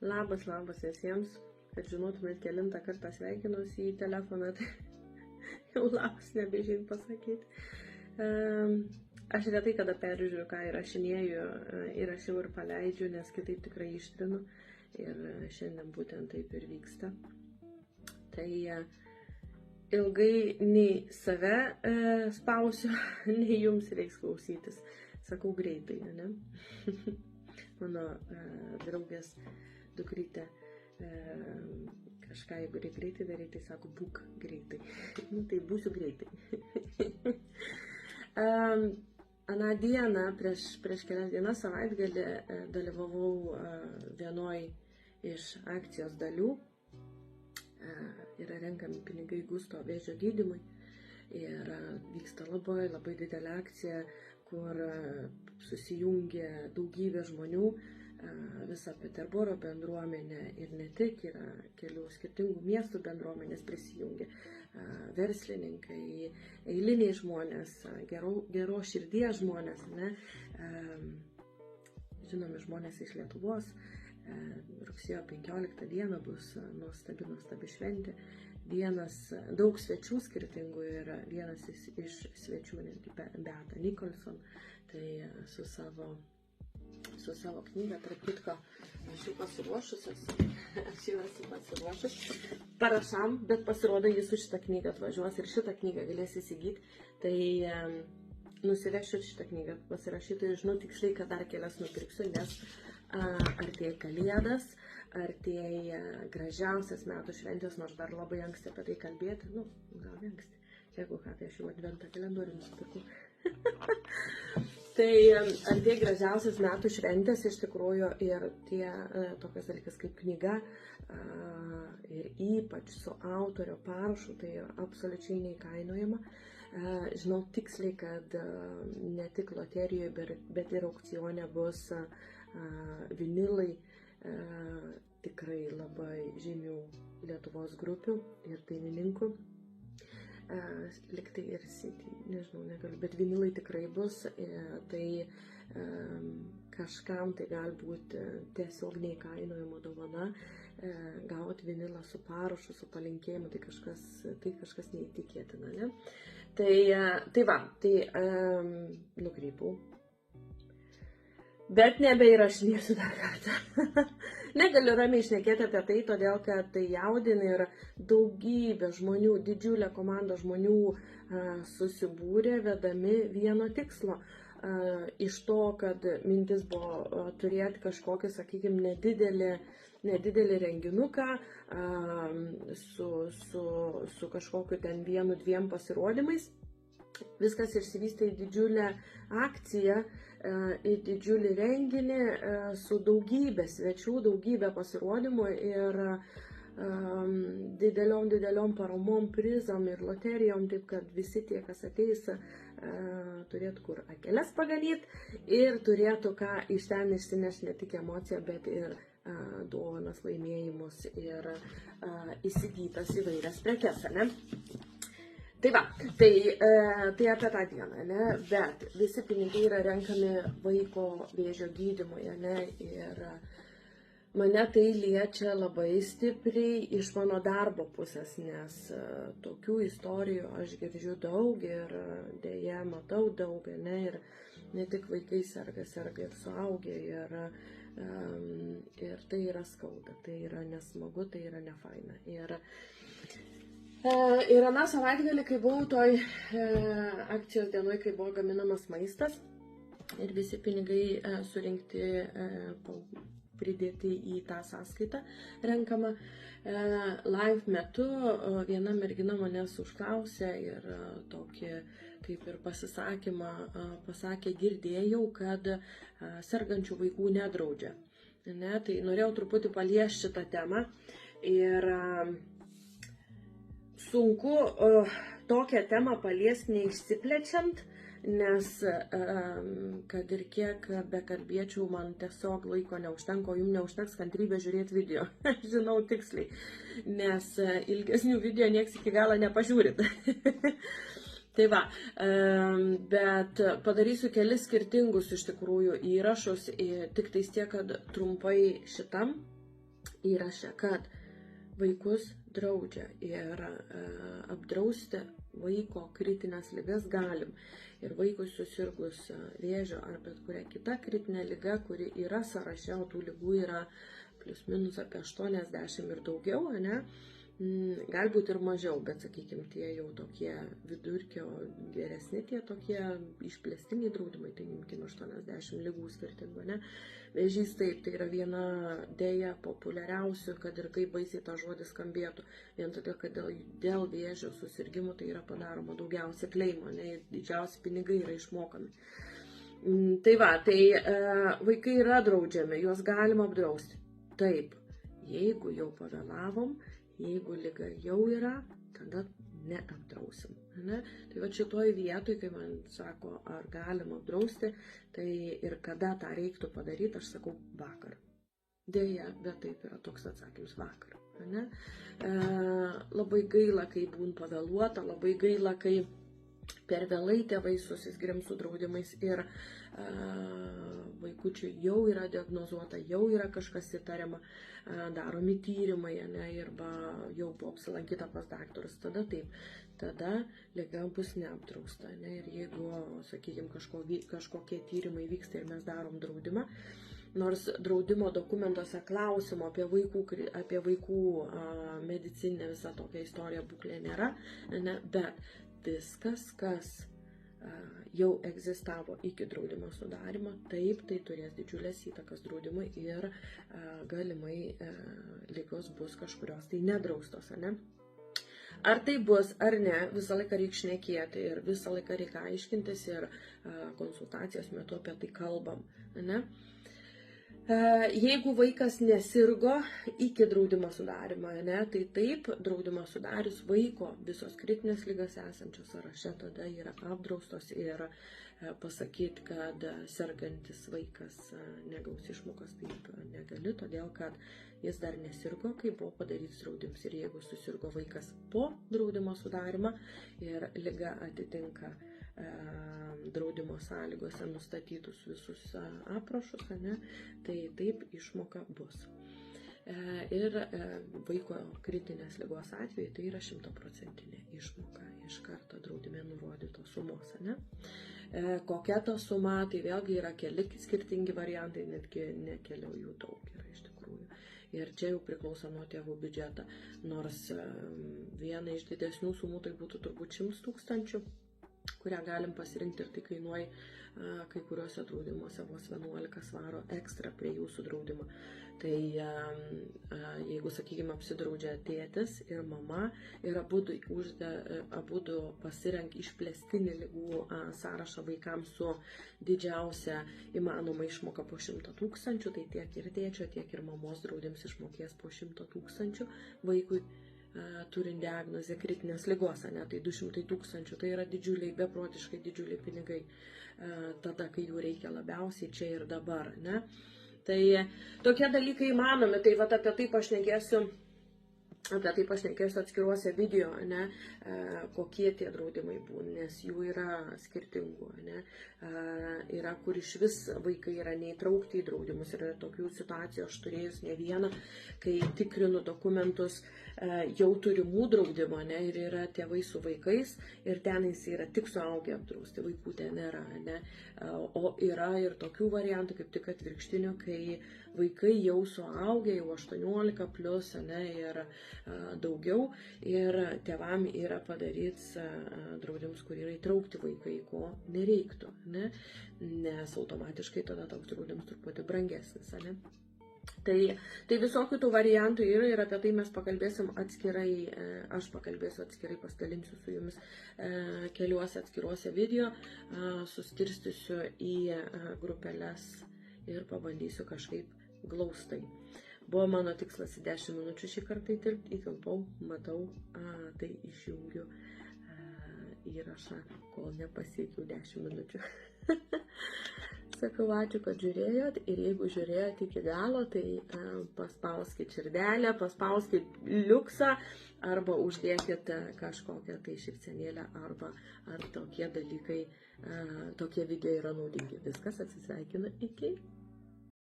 Labas visiems, kad žinotumėt kelintą kartą sveikinuosi į telefoną, tai jau labas nebežin pasakyti. Aš retai kada peržiūriu, ką įrašinėju, įrašiau ir paleidžiu, nes kitaip tikrai ištrinu ir šiandien būtent taip ir vyksta. Tai ilgai nei save spausiu, nei jums reiks klausytis. Sakau greitai, ne? Mano draugės dukrytė kažką, jeigu reikia greitai daryti, tai sako, būk greitai. Nu, tai būsiu greitai. Aną dieną, prieš kelias dienas savaitgalį dalyvavau vienoj iš akcijos dalių. Yra renkami pinigai Gusto vėžio gydymui. Ir vyksta labai didelė akcija, kur susijungia daugybė žmonių, visa Peterboro bendruomenė ir ne tik, yra kelių skirtingų miestų bendruomenės prisijungia, verslininkai, eiliniai žmonės, geros širdies žmonės, ne? Žinomi žmonės iš Lietuvos. Rugsėjo 15 dieną bus nuostabi šventė. Daug svečių skirtingų ir vienas iš svečių, netgi Beata Nicholson, tai su savo knyga, tarp kitko, aš jau esu pasiruošus parašam, bet pasirodo, jis su šitą knygą atvažiuos ir šitą knygą galės įsigyti, tai nusivešiu šitą knygą pasirašytų ir žinau tiksliai, kad dar kelias nupirksiu, nes artėja Kalėdas, artėja gražiausias metų šventės, nors dar labai anksti apie tai kalbėti, gal anksti, jeigu ką, tai aš jau adventą kalendorių nusipirkau. Tai artėja gražiausias metų šventės iš tikrųjų ir tokias dalykas kaip knyga ir ypač su autorio parašu, tai absoliučiai neįkainojama. Žinau tiksliai, kad ne tik loterijoje, bet ir aukcione bus vinilai tikrai labai žymių Lietuvos grupių ir dainininkų. Liktai ir nežinau, negaliu, bet vinilai tikrai bus, tai kažkam tai gali būti tiesiog neįkainojama dovana, gauti vinilą su parašu, su palinkėjimu, tai kažkas neįtikėtina, ne? Tai nukrypau. Bet nebeįrašinėsiu dar kartą. Negaliu ramiai šnekėti apie tai, todėl kad tai jaudina ir daugybė žmonių, didžiulė komanda žmonių susibūrė vedami vieno tikslo. Iš to, kad mintis buvo turėti kažkokį, sakykime, nedidelį renginuką su kažkokiu ten 1-2 pasirodymais. Viskas išsivystė į didžiulę akciją, į didžiulį renginį su daugybė svečių, daugybė pasirodymų ir dideliom paramom, prizom ir loterijom, taip kad visi tie, kas ateis, turėtų kur akeles paganyti ir turėtų ką iš ten išsinešti ne tik emociją, bet ir dovanas, laimėjimus ir įsigytas įvairias prekes, ne? Tai apie tą dieną, ne? Bet visi pinigai yra renkami vaiko vėžio gydymui, ne? Ir mane tai liečia labai stipriai iš mano darbo pusės, nes tokių istorijų aš girdžiu daug ir dėja matau daug, ne? Ir ne tik vaikai serga ir suaugę, ir tai yra skauda, tai yra nesmagu, tai yra nefaina. Ir aną savaitgalį, kai buvau toj akcijos dienoj, kai buvo gaminamas maistas ir visi pinigai surinkti, pridėti į tą sąskaitą renkamą, live metu viena mergina manęs užklausė ir tokį kaip ir pasisakymą pasakė, girdėjau, kad sergančių vaikų nedraudžia. Ne? Tai norėjau truputį paliesti šitą temą ir sunku tokią temą paliesti neišsiplečiant, nes kad ir kiek bekalbėčiau, man tiesiog laiko neužtenka, o jums neužteks kantrybės žiūrėti video. Žinau tiksliai, nes ilgesnių video nieks iki galo nepažiūrit. Tai va, bet padarysiu kelis skirtingus iš tikrųjų įrašus, tik tais tiek, kad trumpai šitam įraše, kad vaikus draudžia ir apdrausti vaiko kritinės ligas galim. Ir vaikui susirgus vėžio ar bet kuria kita kritinė liga, kuri yra sąraše, o tų ligų yra plius minus apie 80 ir daugiau, ne? Galbūt ir mažiau, bet, sakykime, tie jau tokie vidurkio geresni, tie tokie išplėstiniai draudimai, tai imkime 80 ligų skirtingų, ne? Vėžys taip, tai yra viena dėja populiariausių, kad ir kaip baisiai tą žodį skambėtų, vien todėl, kad dėl vėžio susirgymų tai yra padaroma daugiausia kleimo, ne? Didžiausi pinigai yra išmokami. Tai va, tai vaikai yra draudžiami, juos galima apdrausti. Taip, jeigu jau pavėlavom, jeigu liga jau yra, tada neapdrausim. Ne? Tai va šitoj vietoj, kai man sako, ar galima apdrausti, tai ir kada tą reiktų padaryti, aš sakau vakar. Deja, bet taip yra toks atsakymas vakar. Ne? Labai gaila, kai būn pavėluota, labai gaila, kai per vėlai tėvai susisgrim su draudimais ir vaikučiui jau yra diagnozuota, jau yra kažkas įtariama, daromi tyrimai, ne, arba jau buvo apsilankyta pas daktarus, tada taip, tada liga bus neapdrausta. Ne, ir jeigu, sakykime, kažkokie tyrimai vyksta ir mes darom draudimą, nors draudimo dokumentuose klausimo apie vaikų medicininę visą tokią istoriją būklę nėra, ne, bet viskas, kas jau egzistavo iki draudimo sudarimo, taip, tai turės didžiulės įtakas draudimui ir galimai ligos bus kažkurios tai nedraustos, ne? Ar tai bus, ar ne, visą laiką reikia šnekėti ir visą laiką reikia aiškintis ir konsultacijos metu apie tai kalbam, ne? Jeigu vaikas nesirgo iki draudimo sudarimo, ne, tai taip, draudimo sudarius vaiko visos kritinės ligas esančios sąraše tada yra apdraustos ir pasakyti, kad sergantis vaikas negaus išmokos, taip negali, todėl kad jis dar nesirgo, kai buvo padarytas draudimas. Ir jeigu susirgo vaikas po draudimo sudarimo ir liga atitinka draudimo sąlygose nustatytus visus aprašus, ne, tai taip išmoka bus. Ir vaiko kritinės ligos atveju tai yra 100% išmoka iš karto draudime nurodytos sumos. Ne? Kokia ta suma, tai vėlgi yra keli skirtingi variantai, netgi nekeliau jų daug yra iš tikrųjų. Ir čia jau priklauso nuo tėvų biudžetą, nors viena iš didesnių sumų tai būtų turbūt 100 000, kurią galim pasirinkti ir tai kainuoja kai kuriuose draudimuose vos 11 svarų ekstra prie jūsų draudimo. Tai jeigu, sakykime, apsidraudžia tėtis ir mama ir abudu pasirenk išplėstinį ligų sąrašą vaikams su didžiausia įmanoma išmoka po 100 000, tai tiek ir tėčio, tiek ir mamos draudims išmokės po 100 000 vaikui turint diagnozę kritinės ligos, ne, tai 200 000, tai yra didžiuliai, beprotiškai didžiuliai pinigai, tada, kai jų reikia labiausiai čia ir dabar, ne. Tai tokie dalykai įmanomi, tai vat apie tai pašnekėsiu atskiruose video, ne, kokie tie draudimai būna, nes jų yra skirtingų, ne, yra, kur iš vis vaikai yra neįtraukti į draudimus, yra tokių situacijų, aš turėjus ne vieną, kai tikrinu dokumentus jau turimų draudimo, ne, ir yra tėvai su vaikais, ir tenais yra tik suaugę apdrausti, vaikų ten nėra, ne, o yra ir tokių variantų, kaip tik atvirkštinių, kai vaikai jau suaugę, jau 18 plus, ne, ir daugiau, ir tėvam yra padaryts draudimus, kur yra įtraukti vaikai, ko nereiktų, ne, nes automatiškai tada toks draudimas truputį brangesnis, ne. Tai visokių tų variantų yra ir apie tai mes pakalbėsim atskirai, aš pakalbėsiu atskirai, pasidalinsiu su jumis keliuose atskiruose video, suskirstysiu į grupeles ir pabandysiu kažkaip glaustai. Buvo mano tikslas 10 minučių šį kartą įtilpau, matau, tai išjungiu įrašą, kol nepasiekiau 10 minučių. Sakau, ačiū, kad žiūrėjot ir jeigu žiūrėjot iki galo, tai paspauskit širdelę, paspauskit liuksą arba uždėkit kažkokią tai šypsenėlę arba ar tokie dalykai, tokie video yra naudingi. Viskas, atsisveikinu, iki.